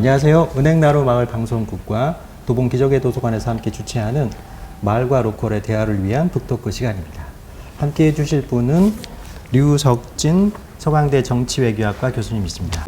안녕하세요. 은행나루 마을 방송국과 도봉 기적의 도서관에서 함께 주최하는 마을과 로컬의 대화를 위한 북토크 시간입니다. 함께 해주실 분은 류석진 서강대 정치외교학과 교수님이십니다.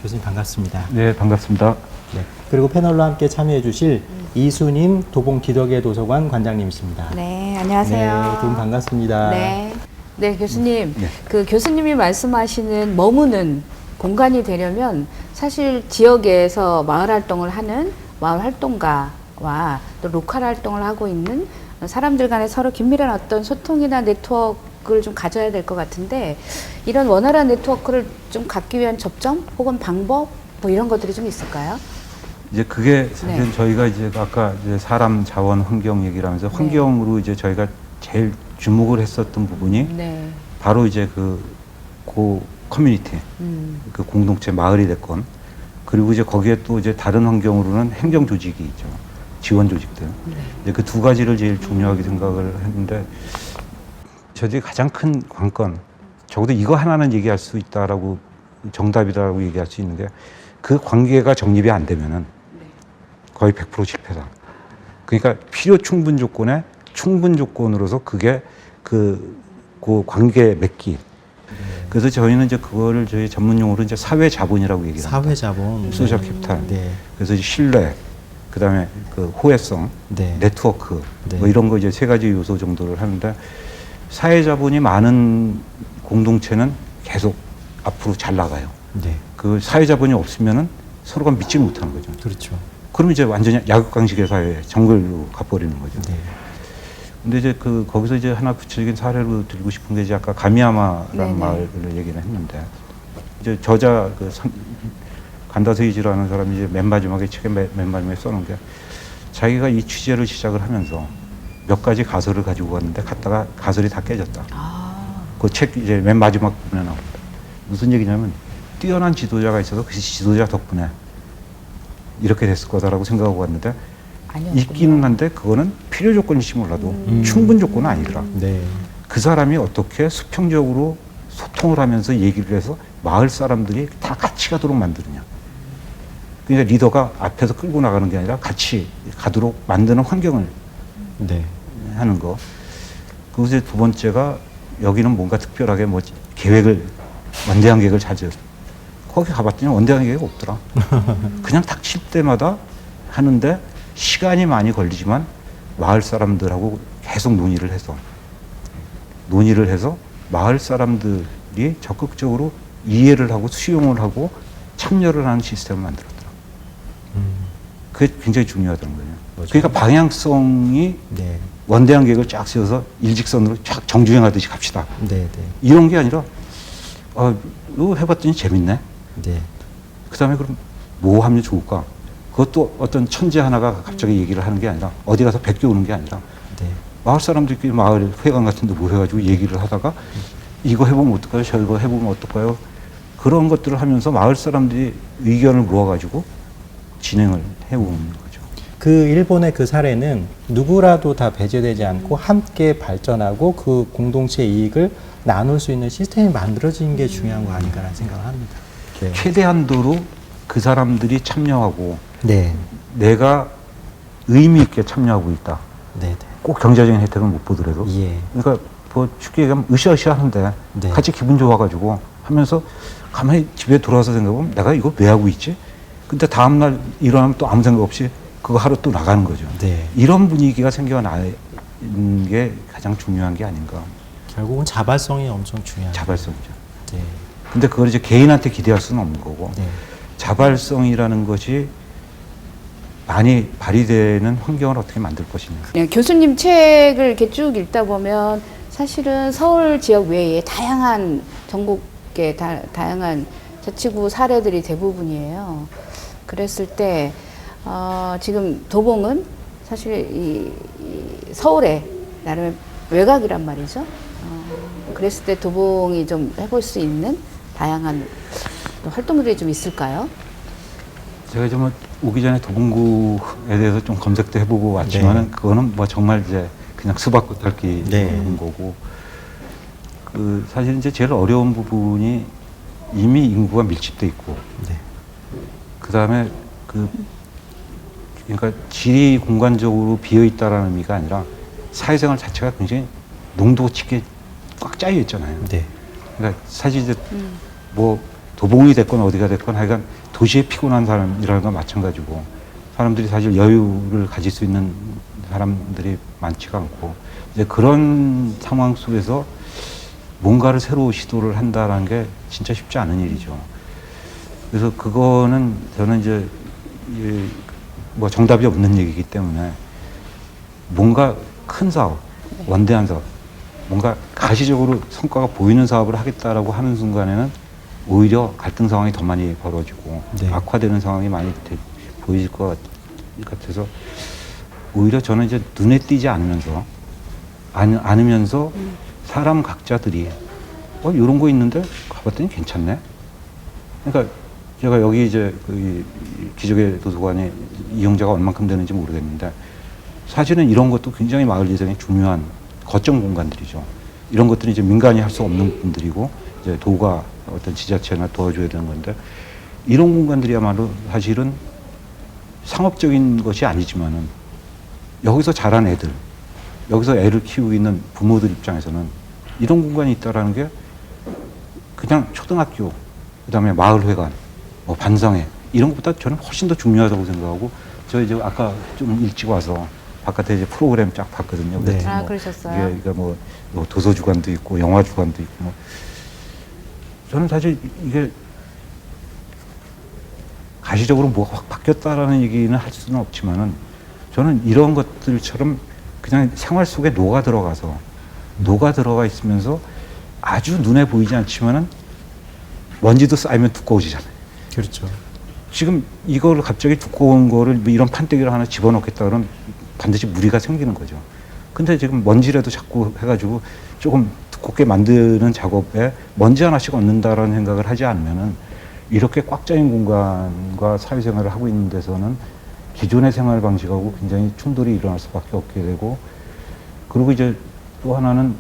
교수님 반갑습니다. 네, 반갑습니다. 네. 그리고 패널로 함께 참여해 주실 이수님 도봉 기덕의 도서관 관장님이십니다. 네, 안녕하세요. 네, 두 분 반갑습니다. 네. 네, 교수님. 네. 그 교수님이 말씀하시는 머무는 공간이 되려면 사실 지역에서 마을 활동을 하는 마을 활동가와 또 로컬 활동을 하고 있는 사람들 간에 서로 긴밀한 어떤 소통이나 네트워크를 좀 가져야 될 것 같은데, 이런 원활한 네트워크를 좀 갖기 위한 접점 혹은 방법 뭐 이런 것들이 좀 있을까요? 이제 그게 사실 네. 저희가 이제 아까 이제 사람 자원 환경 얘기를 하면서 환경으로 이제 저희가 제일 주목을 했었던 부분이 네. 바로 이제 그 커뮤니티, 그 공동체 마을이 됐건, 그리고 이제 거기에 또 이제 다른 환경으로는 행정 조직이 있죠. 지원 조직들. 이제 그 두 가지를 제일 중요하게 생각을 했는데, 저들이 가장 큰 관건, 적어도 이거 하나는 얘기할 수 있다라고, 정답이다라고 얘기할 수 있는 게, 그 관계가 정립이 안 되면은 거의 100% 실패다. 그러니까 필요 충분 조건에 충분 조건으로서 그게 그 관계 맺기. 그래서 저희는 이제 그거를 저희 전문 용어로 이제 사회 자본이라고 얘기를 합니다. 사회 자본, 소셜 캐피탈. 네. 그래서 이제 신뢰, 그다음에 그 호혜성, 네. 네트워크, 네. 뭐 이런 거 이제 세 가지 요소 정도를 하는데, 사회 자본이 많은 공동체는 계속 앞으로 잘 나가요. 네. 그 사회 자본이 없으면은 서로가 믿지 못하는 거죠. 그렇죠. 그럼 이제 완전히 약육강식의 사회에 정글로 가버리는 거죠. 네. 근데 이제 거기서 이제 하나 구체적인 사례로 들고 싶은 게, 이제 아까 가미야마라는 네네. 마을을 얘기를 했는데, 이제 저자 간다세이지라는 사람이 이제 맨 마지막에 책의 맨 마지막에 써놓은 게, 자기가 이 취재를 시작을 하면서 몇 가지 가설을 가지고 갔는데 갔다가 가설이 다 깨졌다. 그 책 이제 맨 마지막 부분에 나옵니다. 무슨 얘기냐면, 뛰어난 지도자가 있어서 그 지도자 덕분에 이렇게 됐을 거다라고 생각하고 왔는데, 아니었군요. 있기는 한데 그거는 필요 조건일지 몰라도 충분 조건은 아니더라. 네. 그 사람이 어떻게 수평적으로 소통을 하면서 얘기를 해서 마을 사람들이 다 같이 가도록 만드느냐. 그러니까 리더가 앞에서 끌고 나가는 게 아니라 같이 가도록 만드는 환경을 네. 하는 거. 그리고 이제 두 번째가, 여기는 뭔가 특별하게 뭐 원대한 계획을 잘 지었어. 거기 가봤더니 원대한 계획이 없더라. 그냥 닥칠 때마다 하는데 시간이 많이 걸리지만 마을 사람들하고 계속 논의를 해서 마을 사람들이 적극적으로 이해를 하고 수용을 하고 참여를 하는 시스템을 만들었더라. 그게 굉장히 중요하다는 거예요. 맞아요. 그러니까 방향성이 네. 원대한 계획을 쫙 세워서 일직선으로 쫙 정주행하듯이 갑시다. 네. 네. 이런 게 아니라, 이거 해봤더니 재밌네. 네. 그 다음에 그럼 뭐 하면 좋을까? 그것도 어떤 천재 하나가 갑자기 얘기를 하는 게 아니라, 어디 가서 베껴 오는 게 아니라, 네. 마을 사람들끼리 마을 회관 같은 데 모여가지고 얘기를 하다가, 이거 해보면 어떨까요? 저거 해보면 어떨까요? 그런 것들을 하면서 마을 사람들이 의견을 모아가지고 진행을 해오는 거죠. 그 일본의 그 사례는 누구라도 다 배제되지 않고 함께 발전하고 그 공동체 이익을 나눌 수 있는 시스템이 만들어진 게 중요한 거 아닌가라는 생각을 합니다. 네. 최대한도로 그 사람들이 참여하고 네. 내가 의미 있게 참여하고 있다. 네. 꼭 경제적인 혜택은 못 보더라도. 예. 그러니까 뭐 쉽게 얘기하면 으쌰으쌰 하는데 네. 같이 기분 좋아가지고 하면서 가만히 집에 돌아와서 생각해보면 내가 이거 왜 하고 있지? 근데 다음날 일어나면 또 아무 생각 없이 그거 하러 또 나가는 거죠. 네. 이런 분위기가 생겨나는 게 가장 중요한 게 아닌가. 결국은 자발성이 엄청 중요하죠. 자발성이죠. 네. 근데 그걸 이제 개인한테 기대할 수는 없는 거고, 네. 자발성이라는 것이 많이 발휘되는 환경을 어떻게 만들 것이냐. 네, 교수님 책을 이렇게 쭉 읽다 보면 사실은 서울 지역 외에 다양한 전국의 다양한 자치구 사례들이 대부분이에요. 그랬을 때 지금 도봉은 사실 이 서울의 나름의 외곽이란 말이죠. 그랬을 때 도봉이 좀 해볼 수 있는 다양한 활동들이 좀 있을까요? 제가 좀 오기 전에 도봉구에 대해서 좀 검색도 해보고 왔지만은 네. 그거는 뭐 정말 이제 그냥 수박 겉핥기 네. 그런 거고 사실 이제 제일 어려운 부분이 이미 인구가 밀집돼 있고 네. 그 다음에 그러니까 질이 공간적으로 비어 있다라는 의미가 아니라 사회생활 자체가 굉장히 농도 짙게 꽉 짜여 있잖아요. 네. 그러니까 사실 이제 뭐 도봉이 됐건 어디가 됐건 하여간 도시에 피곤한 사람이라는 건 마찬가지고 사람들이 사실 여유를 가질 수 있는 사람들이 많지가 않고 이제 그런 상황 속에서 뭔가를 새로 시도를 한다라는 게 진짜 쉽지 않은 일이죠. 그래서 그거는 저는 이제 뭐 정답이 없는 얘기이기 때문에 뭔가 큰 사업, 원대한 사업, 뭔가 가시적으로 성과가 보이는 사업을 하겠다라고 하는 순간에는 오히려 갈등 상황이 더 많이 벌어지고 네. 악화되는 상황이 많이 보일 것 같아서 오히려 저는 이제 눈에 띄지 않으면서 사람 각자들이 이런 거 있는데 가봤더니 괜찮네. 그러니까 제가 여기 이제 그 기적의 도서관에 이용자가 얼만큼 되는지 모르겠는데 사실은 이런 것도 굉장히 마을 예정에 중요한 거점 공간들이죠. 이런 것들이 이제 민간이 할 수 없는 분들이고 이제 도가 어떤 지자체나 도와줘야 되는 건데 이런 공간들이야말로 사실은 상업적인 것이 아니지만은 여기서 자란 애들, 여기서 애를 키우고 있는 부모들 입장에서는 이런 공간이 있다라는 게 그냥 초등학교, 그다음에 마을회관, 뭐 반상회 이런 것보다 저는 훨씬 더 중요하다고 생각하고 저 이제 아까 좀 일찍 와서 바깥에 이제 프로그램 쫙 봤거든요. 네. 아, 그러셨어요? 이게 뭐 도서주간도 있고 영화주간도 있고 뭐 저는 사실 이게 가시적으로 뭐가 확 바뀌었다라는 얘기는 할 수는 없지만은 저는 이런 것들처럼 그냥 생활 속에 녹아 들어가 있으면서 아주 눈에 보이지 않지만은 먼지도 쌓이면 두꺼워지잖아요. 그렇죠. 지금 이걸 갑자기 두꺼운 거를 뭐 이런 판때기를 하나 집어넣겠다 그러면 반드시 무리가 생기는 거죠. 근데 지금 먼지라도 자꾸 해가지고 조금 두껍게 만드는 작업에 먼지 하나씩 얻는다라는 생각을 하지 않으면은 이렇게 꽉 짜인 공간과 사회생활을 하고 있는 데서는 기존의 생활 방식하고 굉장히 충돌이 일어날 수밖에 없게 되고 그리고 이제 또 하나는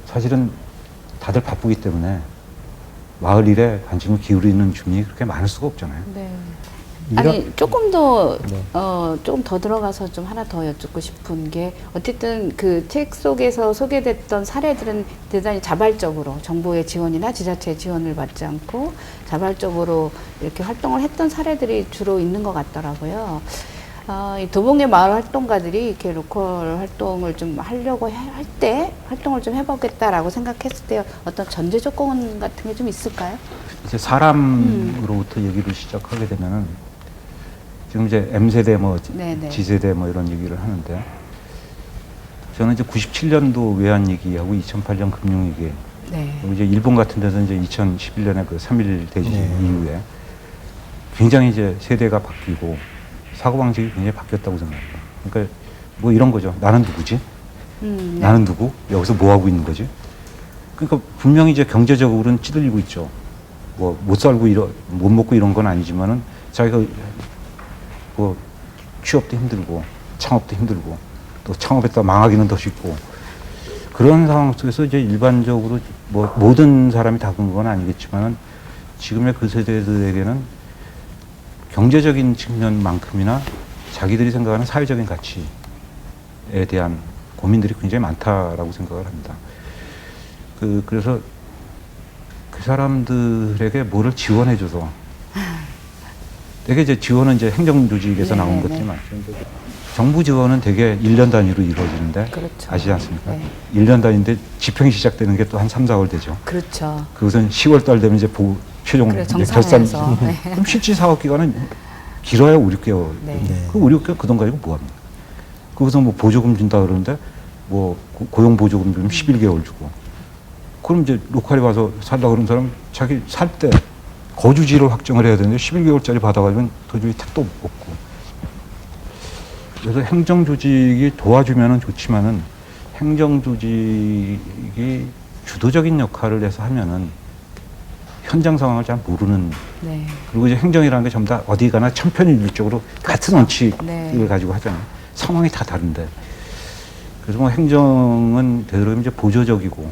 사실은 다들 바쁘기 때문에 마을 일에 관심을 기울이는 주민이 그렇게 많을 수가 없잖아요. 네. 이런- 아니 조금 더 네. 조금 더 들어가서 좀 하나 더 여쭙고 싶은 게 어쨌든 그 책 속에서 소개됐던 사례들은 대단히 자발적으로 정부의 지원이나 지자체의 지원을 받지 않고 자발적으로 이렇게 활동을 했던 사례들이 주로 있는 것 같더라고요. 이 도봉의 마을 활동가들이 이렇게 로컬 활동을 좀 하려고 할 때 활동을 좀 해보겠다라고 생각했을 때 어떤 전제 조건 같은 게 좀 있을까요? 이제 사람으로부터 얘기를 시작하게 되면은 지금 이제 M세대 뭐 네네. G세대 뭐 이런 얘기를 하는데 저는 이제 97년도 외환 위기하고 2008년 금융위기 네. 그리고 이제 일본 같은 데서 이제 2011년에 그 3.1 대지진 네. 이후에 굉장히 이제 세대가 바뀌고 사고방식이 굉장히 바뀌었다고 생각합니다. 그러니까 뭐 이런 거죠. 나는 누구지? 네. 나는 누구? 여기서 뭐 하고 있는 거지? 그러니까 분명히 이제 경제적으로는 찌들리고 있죠. 뭐 못 살고 못 먹고 이런 건 아니지만은 자기가 뭐 취업도 힘들고 창업도 힘들고 또 창업했다 망하기는 더 쉽고 그런 상황 속에서 이제 일반적으로 뭐 모든 사람이 다 그런 건 아니겠지만은 지금의 그 세대들에게는 경제적인 측면만큼이나 자기들이 생각하는 사회적인 가치에 대한 고민들이 굉장히 많다라고 생각을 합니다. 그래서 그 사람들에게 뭐를 지원해줘서 되게 이제 지원은 이제 행정조직에서 나온 네네네. 것들이 많죠. 정부 지원은 되게 1년 단위로 이루어지는데 그렇죠. 아시지 않습니까? 네. 1년 단위인데 집행이 시작되는 게 또 한 3, 4월 되죠. 그렇죠. 그것은 10월 달 되면 이제 최종 그래, 이제 결산. 정산해서. 네. 그럼 실질 사업 기간은 길어야 5, 6개월. 네. 네. 그 5, 6개월 그 돈 가지고 뭐 합니까? 거기서 뭐 보조금 준다 그러는데 뭐 고용 보조금 주면 11개월 주고. 그럼 이제 로컬에 와서 살다 그런 사람 자기 살 때 거주지를 확정을 해야 되는데 11개월짜리 받아가지고 도저히 택도 없고. 그래서 행정조직이 도와주면은 좋지만은 행정조직이 주도적인 역할을 해서 하면은 현장 상황을 잘 모르는 네. 그리고 이제 행정이라는 게 전부 다 어디 가나 천편일률적으로 같은 원칙을 네. 가지고 하잖아요. 상황이 다 다른데. 그래서 뭐 행정은 되도록 이제 보조적이고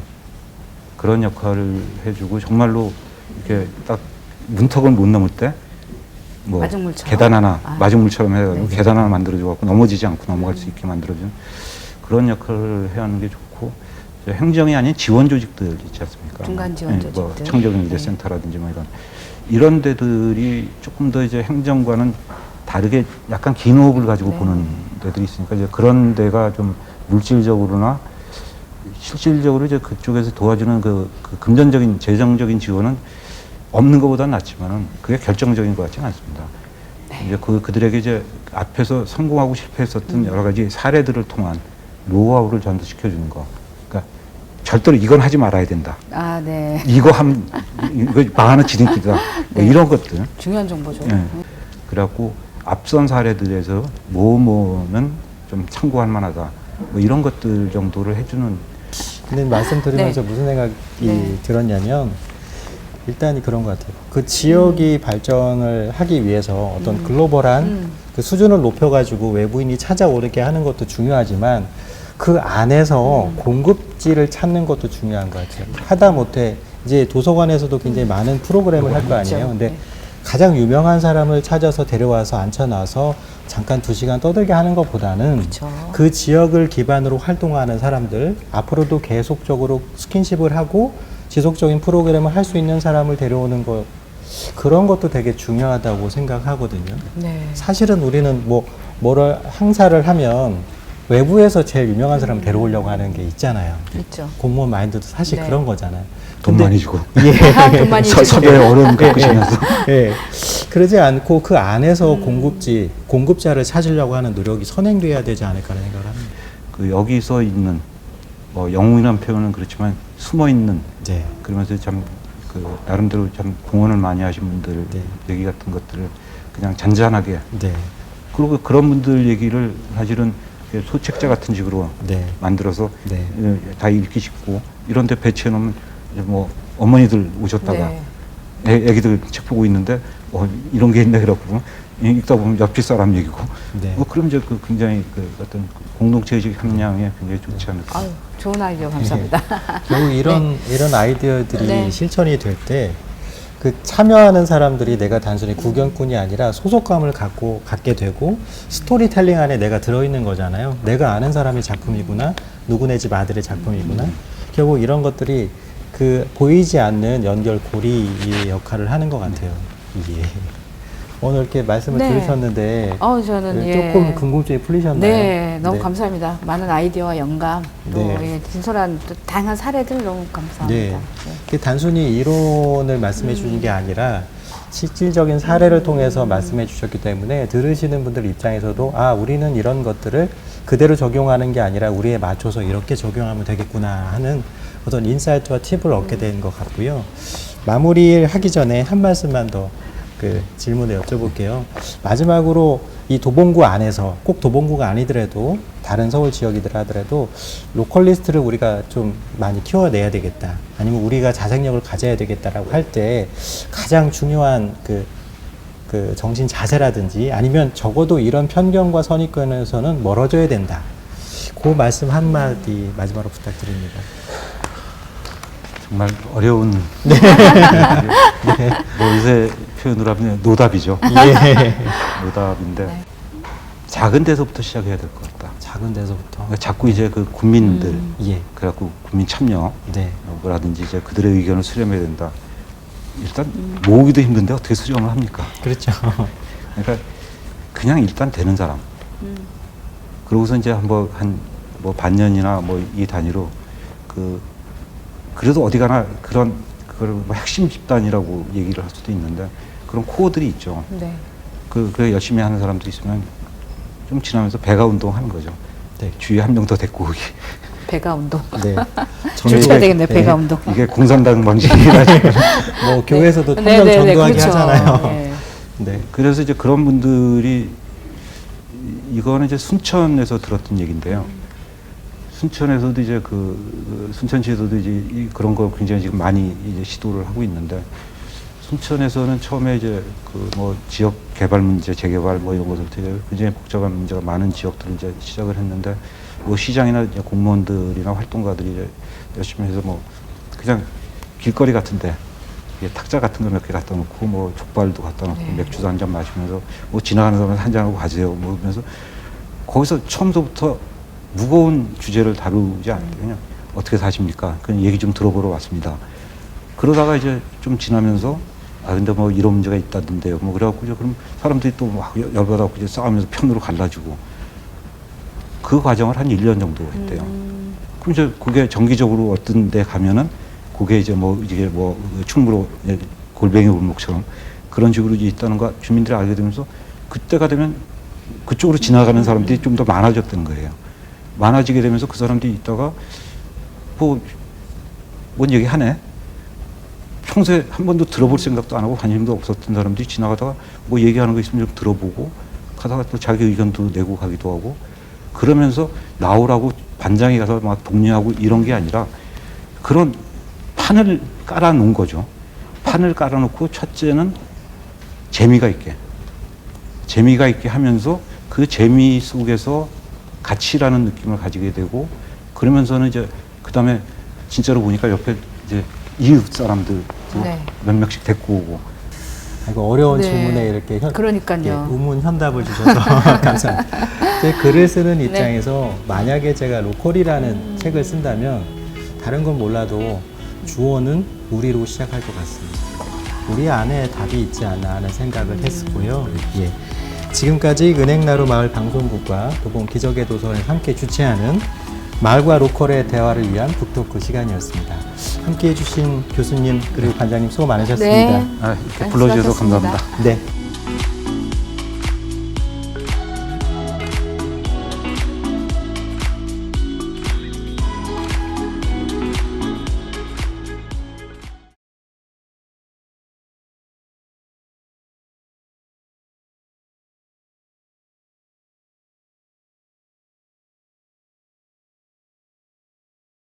그런 역할을 해주고 정말로 이렇게 딱 문턱을 못 넘을 때 뭐 마중물처럼? 계단 하나 마중물처럼 해가지고 네. 계단 하나 만들어줘 갖고 넘어지지 않고 넘어갈 수 있게 만들어주는 그런 역할을 해야 하는 게 좋고 이제 행정이 아닌 지원 조직들 있지 않습니까? 중간 지원 뭐 조직들. 청정영재센터라든지 뭐 이런 데들이 조금 더 이제 행정과는 다르게 약간 긴 호흡을 가지고 네. 보는 데들이 있으니까 이제 그런 데가 좀 물질적으로나 실질적으로 이제 그쪽에서 도와주는 그 금전적인 재정적인 지원은 없는 것보다는 낫지만은 그게 결정적인 것 같지는 않습니다. 이제 그들에게 이제 앞에서 성공하고 실패했었던 여러 가지 사례들을 통한 노하우를 전수시켜 주는 거. 그러니까 절대로 이건 하지 말아야 된다. 아, 네. 이거 망하는 지름길이다. 뭐 네. 이런 것들. 중요한 정보죠. 예. 그래갖고 앞선 사례들에서 뭐는 좀 참고할 만하다. 뭐 이런 것들 정도를 해주는. 근데 말씀 들으면서 네. 무슨 생각이 네. 들었냐면 일단 그런 것 같아요. 그 지역이 발전을 하기 위해서 어떤 글로벌한 그 수준을 높여가지고 외부인이 찾아오게 하는 것도 중요하지만 그 안에서 공급지를 찾는 것도 중요한 것 같아요. 하다못해 이제 도서관에서도 굉장히 많은 프로그램을 할 거 아니에요. 근데 네. 가장 유명한 사람을 찾아서 데려와서 앉혀놔서 잠깐 2시간 떠들게 하는 것보다는 그쵸. 그 지역을 기반으로 활동하는 사람들 앞으로도 계속적으로 스킨십을 하고 지속적인 프로그램을 할 수 있는 사람을 데려오는 것 그런 것도 되게 중요하다고 생각하거든요. 네. 사실은 우리는 뭐를 행사를 하면 외부에서 제일 유명한 사람 데려오려고 하는 게 있잖아요. 있죠. 공무원 마인드도 사실 네. 그런 거잖아요. 돈 많이 주고. 돈 많이 섭외 어려움 겪으시면서. 예. 그러지 않고 그 안에서 공급자를 찾으려고 하는 노력이 선행돼야 되지 않을까 하는 생각을 합니다. 그 여기서 있는 뭐 영웅이라는 표현은 그렇지만 숨어 있는 네. 그러면서 참 그 나름대로 참 공헌을 많이 하신 분들 네. 얘기 같은 것들을 그냥 잔잔하게 네. 그리고 그런 분들 얘기를 사실은 소책자 같은 식으로 네. 만들어서 네. 다 읽기 쉽고 이런 데 배치해 놓으면 이제 뭐 어머니들 오셨다가 네. 애기들 책 보고 있는데 이런 게 있네 그래갖고 읽다 보면 옆집 사람 얘기고 네. 그럼 이제 그 굉장히 그 어떤 공동체의식 함량에 굉장히 좋지 않을까. 아유, 좋은 아이디어 감사합니다. 결국 이런 아이디어들이 네. 실천이 될 때 그 참여하는 사람들이 내가 단순히 구경꾼이 아니라 소속감을 갖게 되고 스토리텔링 안에 내가 들어있는 거잖아요. 내가 아는 사람의 작품이구나, 누구네 집 아들의 작품이구나. 결국 이런 것들이 그 보이지 않는 연결고리의 역할을 하는 것 같아요. 이게 오늘 이렇게 말씀을 네. 들으셨는데 저는 조금 궁금증이 풀리셨나요? 네, 너무 네. 감사합니다. 많은 아이디어와 영감, 또 네. 진솔한 또 다양한 사례들 너무 감사합니다. 네. 네. 그게 단순히 이론을 말씀해 주신 게 아니라 실질적인 사례를 통해서 말씀해 주셨기 때문에 들으시는 분들 입장에서도 우리는 이런 것들을 그대로 적용하는 게 아니라 우리에 맞춰서 이렇게 적용하면 되겠구나 하는 어떤 인사이트와 팁을 얻게 된 것 같고요. 마무리를 하기 전에 한 말씀만 더 질문을 여쭤볼게요. 마지막으로 이 도봉구 안에서 꼭 도봉구가 아니더라도 다른 서울 지역이더라 하더라도 로컬리스트를 우리가 좀 많이 키워내야 되겠다. 아니면 우리가 자생력을 가져야 되겠다라고 할 때 가장 중요한 그 정신 자세라든지 아니면 적어도 이런 편견과 선입견에서는 멀어져야 된다. 그 말씀 한마디 마지막으로 부탁드립니다. 정말 어려운 뭐 요새 표현으로 하면 노답이죠. 예. 노답인데 네. 작은 데서부터 시작해야 될 것 같다. 작은 데서부터. 그러니까 자꾸 이제 그 국민들 예. 그래갖고 국민 참여 네. 라든지 이제 그들의 의견을 수렴해야 된다. 일단 모으기도 힘든데 어떻게 수렴을 합니까? 그렇죠. 그러니까 그냥 일단 되는 사람. 그러고서 이제 한번 뭐 반년이나 뭐 이 단위로 그래도 어디 가나 그걸 뭐 핵심 집단이라고 얘기를 할 수도 있는데 그런 코어들이 있죠. 네. 그 열심히 하는 사람들이 있으면 좀 지나면서 배가 운동하는 거죠. 네. 주위에 한 명 더 데리고 오기. 배가 운동. 네. 줄쳐야 되겠네, 배가 운동. 이게 공산당 방식이라 지금. 뭐 교회에서도 네, 통정 네, 네, 전도하기 그렇죠. 하잖아요. 네. 네. 그래서 이제 그런 분들이 이거는 이제 순천에서 들었던 얘기인데요. 순천에서도 이제 순천시에서도 이제 그런 거 굉장히 지금 많이 이제 시도를 하고 있는데 순천에서는 처음에 이제 그 뭐 지역 개발 문제, 재개발 뭐 이런 것부터 이제 굉장히 복잡한 문제가 많은 지역들을 이제 시작을 했는데 뭐 시장이나 이제 공무원들이나 활동가들이 이제 열심히 해서 뭐 그냥 길거리 같은데 탁자 같은 거 몇 개 갖다 놓고 뭐 족발도 갖다 놓고 네. 맥주도 한 잔 마시면서 뭐 지나가는 사람 한 잔하고 가세요 뭐 그러면서 거기서 처음부터 무거운 주제를 다루지 않고 그냥 어떻게 사십니까? 그냥 얘기 좀 들어보러 왔습니다. 그러다가 이제 좀 지나면서 아 근데 뭐 이런 문제가 있다던데요. 뭐 그래갖고 이제 그럼 사람들이 또 막 열받아갖고 이제 싸우면서 편으로 갈라지고 그 과정을 한 1년 정도 했대요. 그럼 이제 그게 정기적으로 어떤 데 가면은 그게 이제 뭐 이게 뭐 충무로 골뱅이 골목처럼 그런 식으로 이제 있다는 거 주민들이 알게 되면서 그때가 되면 그쪽으로 지나가는 사람들이 좀 더 많아졌다는 거예요. 많아지게 되면서 그 사람들이 있다가 뭔 얘기 하네. 평소에 한 번도 들어볼 생각도 안 하고 관심도 없었던 사람들이 지나가다가 뭐 얘기하는 거 있으면 좀 들어보고 가다가 또 자기 의견도 내고 가기도 하고 그러면서 나오라고 반장이 가서 막 독려하고 이런 게 아니라 그런 판을 깔아 놓은 거죠. 판을 깔아 놓고 첫째는 재미가 있게 하면서 그 재미 속에서 가치라는 느낌을 가지게 되고 그러면서는 이제 그다음에 진짜로 보니까 옆에 이제 이웃 사람들 네. 몇 명씩 데리고 오고 아이고 어려운 네. 질문에 이렇게 그러니까요. 우문 현답을 주셔서 감사합니다. 제 글을 쓰는 입장에서 만약에 제가 로컬이라는 책을 쓴다면 다른 건 몰라도 주어는 우리로 시작할 것 같습니다. 우리 안에 답이 있지 않나 하는 생각을 했었고요. 예. 지금까지 은행나루 마을 방송국과 도봉 기적의 도서관에서 함께 주최하는 마을과 로컬의 대화를 위한 북토크 시간이었습니다. 함께해 주신 교수님 그리고 관장님 수고 많으셨습니다. 네. 이렇게 불러주셔서 수고하셨습니다. 감사합니다. 네.